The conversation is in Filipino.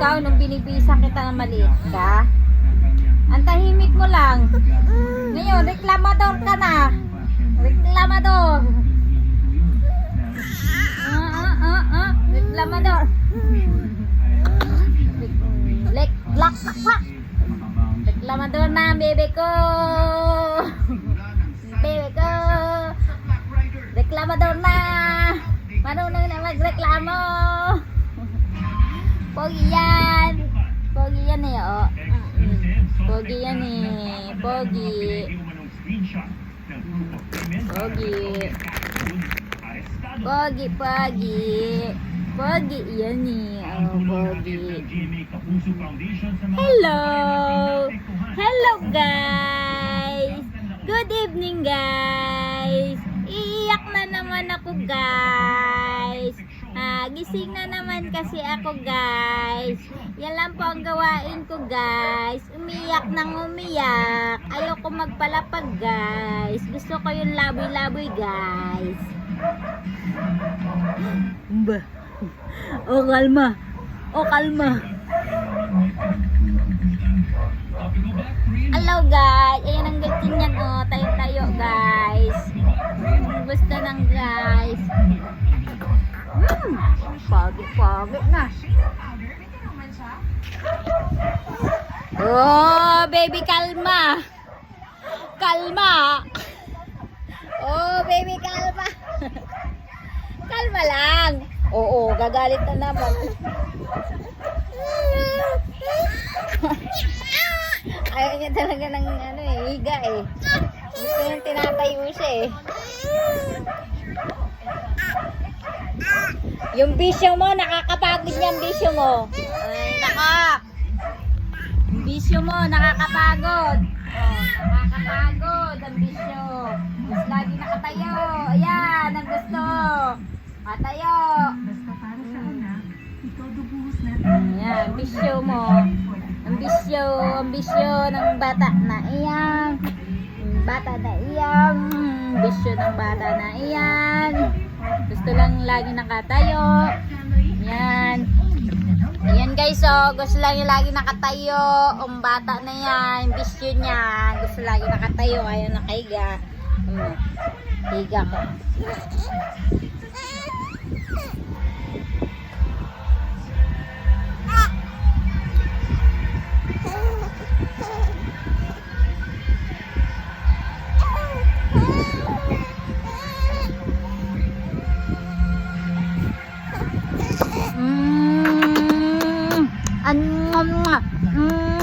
ikaw nung binibisan kita ng maliit ka? Ang tahimik mo lang. Ngayon, reklamador ka na. Reklamador. Reklamador. Lak. Reklamador na, bebe ko. Bebe ko. Reklamador na. Marunong na magreklamo. Pogi yan. Pogi yan eh, oh. Pogi yan eh. Pogi. Pogi. Pogi, pogi. Pogi yan eh. Oh, pogi. Hello. Hello, guys. Good evening, guys. Iiyak na naman ako, guys. Gising na naman kasi ako, guys. Yan lang po ang gawain ko, guys. Umiyak nang umiyak. Ayoko magpalapag, guys. Gusto ko yung laboy-laboy, guys. Ba? O, kalma. O, kalma. Hello, guys. Ayan ang ganyan yan, oh. Tayo-tayo, guys. Gusto nang, guys. Pagi na. Oh, baby, kalma. Kalma. Oh, baby, kalma. Kalma lang. Oo, gagalit na naman. Ayaw niya talaga ng ano eh, higa eh. Gusto yung tinatayo siya eh. Yung bisyo mo, nakakapagod yung bisyo mo. Ay, naka. Yung bisyo mo, nakakapagod. Oh, nakakapagod ang bisyo. Gusto lagi nakatayo. Ayan, ang gusto. Katayo. Ayan, bisyo mo. Ang bisyo ng bata na iyan. Bata na iyan. Bisyo ng bata na iyan. Gusto lang lagi nakatayo. Yan. Yan guys, oh. Gusto lang yung lagi nakatayo. Ang bata na yan. Bisyo niya. Gusto lagi nakatayo. Ayaw nakahiga. Higa ko. Mm.